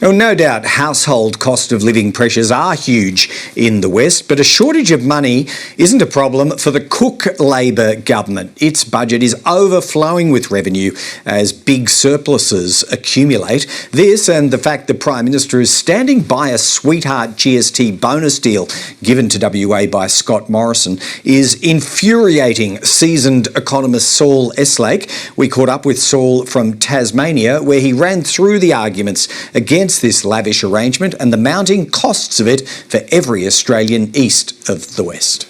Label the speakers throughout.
Speaker 1: Well, no doubt household cost of living pressures are huge in the West, but a shortage of money isn't a problem for the Cook Labor government. Its budget is overflowing with revenue as big surpluses accumulate. This and the fact the Prime Minister is standing by a sweetheart GST bonus deal given to WA by Scott Morrison is infuriating seasoned economist Saul Eslake. We caught up with Saul from Tasmania, where he ran through the arguments against this lavish arrangement and the mounting costs of it for every Australian east of the West.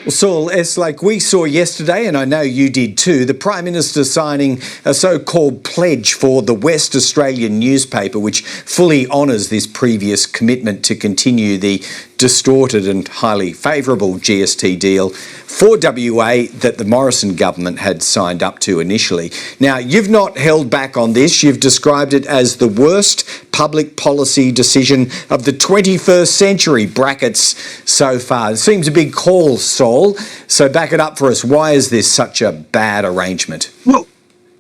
Speaker 1: Well, Saul Eslake, we saw yesterday, and I know you did too, the Prime Minister signing a so-called pledge for the West Australian newspaper, which fully honours this previous commitment to continue the distorted and highly favourable GST deal for WA that the Morrison government had signed up to initially. Now, you've not held back on this. You've described it as the worst public policy decision of the 21st century, brackets so far. It seems a big call, Saul. So back it up for us. Why is this such a bad arrangement?
Speaker 2: Well,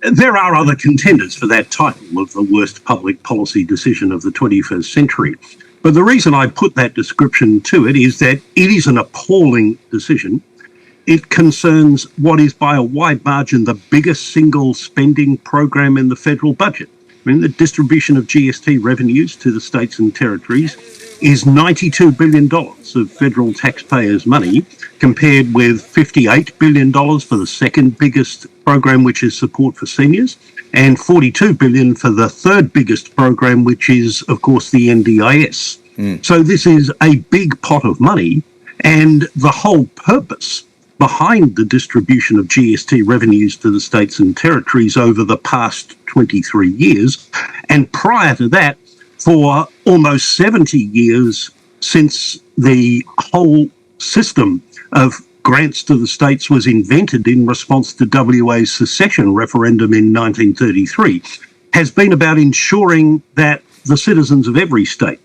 Speaker 2: there are other contenders for that title of the worst public policy decision of the 21st century. But the reason I put that description to it is that it is an appalling decision. It concerns what is by a wide margin the biggest single spending program in the federal budget. I mean, the distribution of GST revenues to the states and territories is $92 billion of federal taxpayers' money, compared with $58 billion for the second biggest program, which is support for seniors, and $42 billion for the third biggest program, which is, of course, the NDIS. So this is a big pot of money, and the whole purpose behind the distribution of GST revenues to the states and territories over the past 23 years, and prior to that, for almost 70 years since the whole system of grants to the states was invented in response to WA's secession referendum in 1933, has been about ensuring that the citizens of every state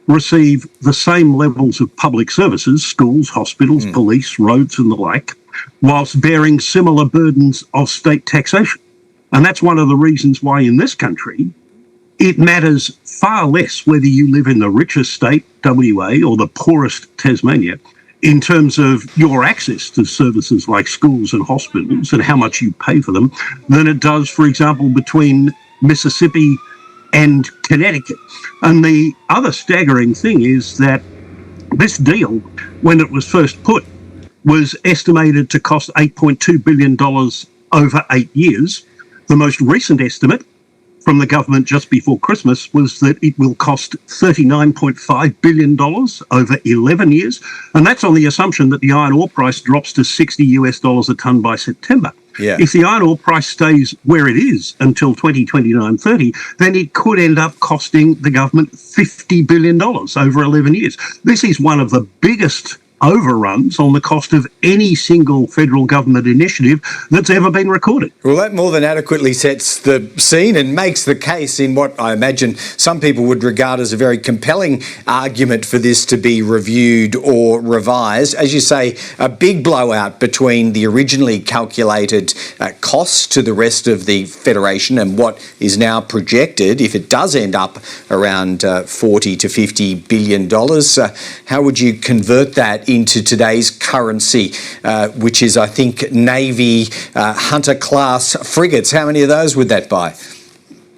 Speaker 2: receive the same levels of public services, schools, hospitals, police, roads and the like, whilst bearing similar burdens of state taxation. And that's one of the reasons why in this country it matters far less whether you live in the richest state, WA, or the poorest, Tasmania, in terms of your access to services like schools and hospitals and how much you pay for them, than it does, for example, between Mississippi and Connecticut. And the other staggering thing is that this deal, when it was first put, was estimated to cost $8.2 billion over 8 years. The most recent estimate from the government just before Christmas was that it will cost $39.5 billion over 11 years. And that's on the assumption that the iron ore price drops to $60 a tonne by September.
Speaker 1: Yeah.
Speaker 2: If the iron ore price stays where it is until 2029-30, then it could end up costing the government $50 billion over 11 years. This is one of the biggest overruns on the cost of any single federal government initiative that's ever been recorded.
Speaker 1: Well, that more than adequately sets the scene and makes the case in what I imagine some people would regard as a very compelling argument for this to be reviewed or revised. As you say, a big blowout between the originally calculated costs to the rest of the Federation and what is now projected, if it does end up around $40 to $50 billion. How would you convert that into today's currency, which is, I think, Navy Hunter-class frigates? How many of those would that buy?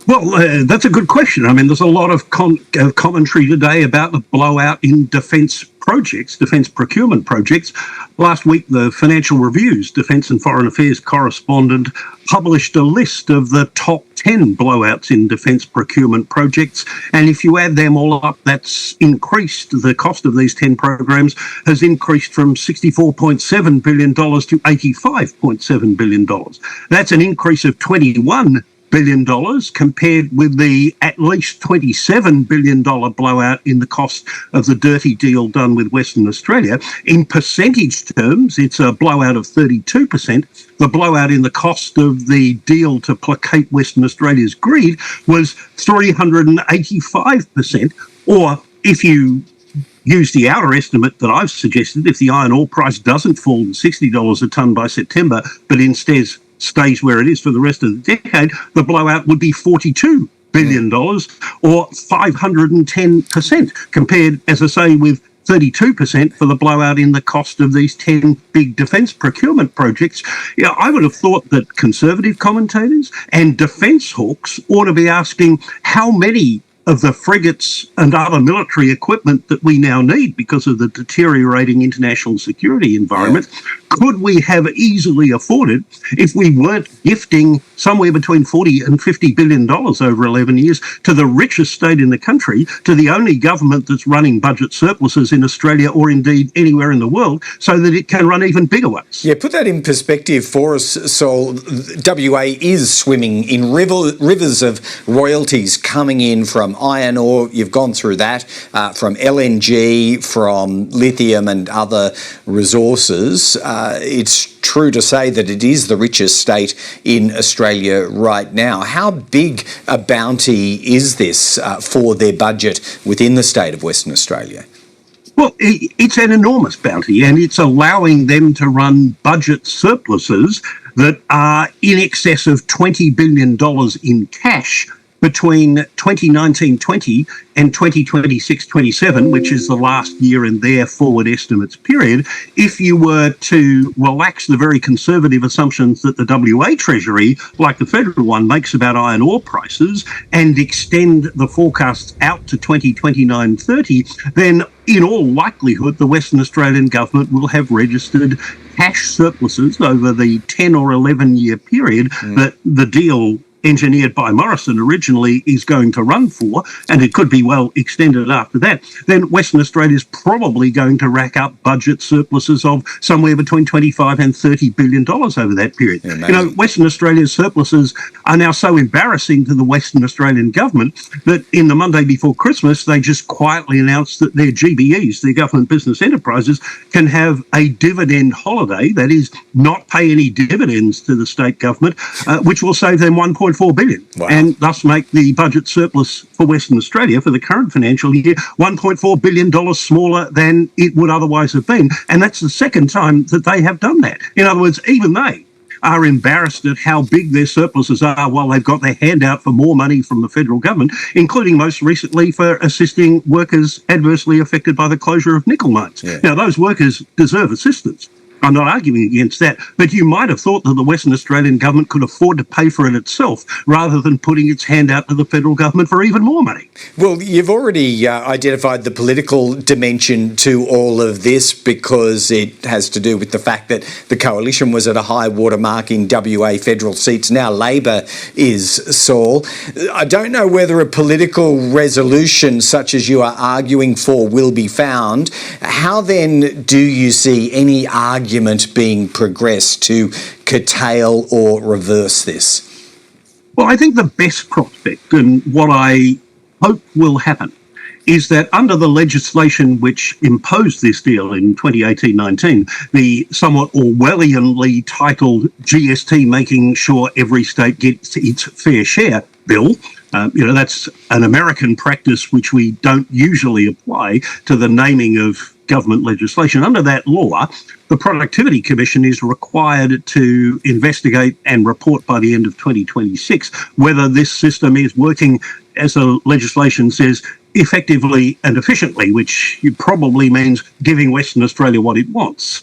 Speaker 2: Well, that's a good question. I mean, there's a lot of commentary today about the blowout in defence projects, defence procurement projects. Last week, the Financial Review's Defence and Foreign Affairs correspondent published a list of the top 10 blowouts in defence procurement projects. And if you add them all up, that's increased. The cost of these 10 programs has increased from $64.7 billion to $85.7 billion. That's an increase of $21 billion compared with the at least $27 billion blowout in the cost of the dirty deal done with Western Australia. In percentage terms, it's a blowout of 32%. The blowout in the cost of the deal to placate Western Australia's greed was 385%. Or if you use the outer estimate that I've suggested, if the iron ore price doesn't fall to $60 a tonne by September, but instead stays where it is for the rest of the decade, the blowout would be $42 billion or 510%, compared, as I say, with 32% for the blowout in the cost of these 10 big defence procurement projects. Yeah, I would have thought that conservative commentators and defence hawks ought to be asking how many of the frigates and other military equipment that we now need because of the deteriorating international security environment could we have easily afforded if we weren't gifting somewhere between $40 and $50 billion over 11 years to the richest state in the country, to the only government that's running budget surpluses in Australia or indeed anywhere in the world, so that it can run even bigger ones.
Speaker 1: Yeah, put that in perspective for us, Saul. WA is swimming in rivers of royalties coming in from iron ore. You've gone through that, from LNG, from lithium and other resources. It's true to say that it is the richest state in Australia right now. How big a bounty is this for their budget within the state of Western Australia?
Speaker 2: Well, it's an enormous bounty, and it's allowing them to run budget surpluses that are in excess of $20 billion in cash between 2019-20 and 2026-27, which is the last year in their forward estimates period. If you were to relax the very conservative assumptions that the WA Treasury, like the federal one, makes about iron ore prices and extend the forecasts out to 2029-30, then in all likelihood, the Western Australian government will have registered cash surpluses over the 10 or 11-year period that the deal engineered by Morrison originally is going to run for, and it could be well extended after that. Then Western Australia is probably going to rack up budget surpluses of somewhere between $25 and $30 billion over that period.
Speaker 1: Yeah,
Speaker 2: you know, Western Australia's surpluses are now so embarrassing to the Western Australian government that in the Monday before Christmas, they just quietly announced that their GBEs, their government business enterprises, can have a dividend holiday, that is, not pay any dividends to the state government, which will save them $1.4 billion, and thus make the budget surplus for Western Australia for the current financial year $1.4 billion smaller than it would otherwise have been. And that's the second time that they have done that. In other words, even they are embarrassed at how big their surpluses are while they've got their hand out for more money from the federal government, including most recently for assisting workers adversely affected by the closure of nickel mines. Now, those workers deserve assistance. I'm not arguing against that, but you might have thought that the Western Australian government could afford to pay for it itself rather than putting its hand out to the federal government for even more money.
Speaker 1: Well, you've already identified the political dimension to all of this because it has to do with the fact that the coalition was at a high watermark in WA federal seats. Now Labor is, Saul. I don't know whether a political resolution such as you are arguing for will be found. How then do you see any argument being progressed to curtail or reverse this?
Speaker 2: Well, I think the best prospect, and what I hope will happen, is that under the legislation which imposed this deal in 2018-19, the somewhat Orwellianly titled GST Making Sure Every State Gets Its Fair Share bill, that's an American practice which we don't usually apply to the naming of government legislation. Under that law, the Productivity Commission is required to investigate and report by the end of 2026 whether this system is working, as the legislation says, effectively and efficiently, which probably means giving Western Australia what it wants.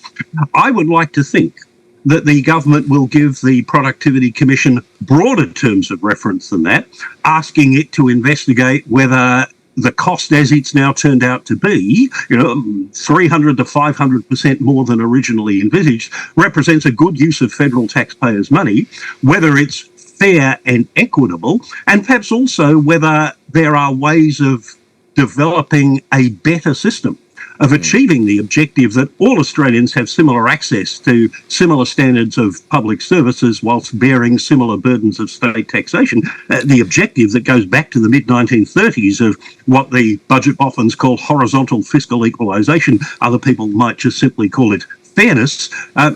Speaker 2: I would like to think that the government will give the Productivity Commission broader terms of reference than that, asking it to investigate whether the cost, as it's now turned out to be, 300 to 500% more than originally envisaged, represents a good use of federal taxpayers' money, whether it's fair and equitable, and perhaps also whether there are ways of developing a better system of achieving the objective that all Australians have similar access to similar standards of public services whilst bearing similar burdens of state taxation. The objective that goes back to the mid-1930s of what the budget boffins call horizontal fiscal equalisation. Other people might just simply call it fairness,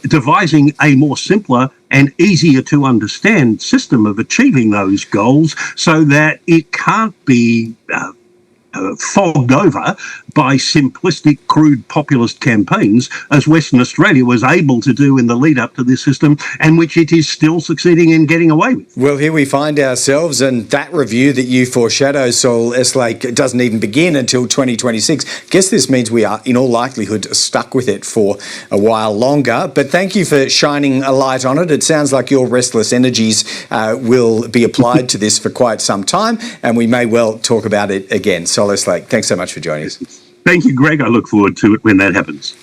Speaker 2: devising a more simpler and easier to understand system of achieving those goals so that it can't be fogged over by simplistic, crude populist campaigns, as Western Australia was able to do in the lead up to this system, and which it is still succeeding in getting away with.
Speaker 1: Well, here we find ourselves, and that review that you foreshadow, Saul Eslake, doesn't even begin until 2026. Guess this means we are, in all likelihood, stuck with it for a while longer. But thank you for shining a light on it. It sounds like your restless energies will be applied to this for quite some time, and we may well talk about it again. Saul Eslake, thanks so much for joining us.
Speaker 2: Thank you, Greg. I look forward to it when that happens.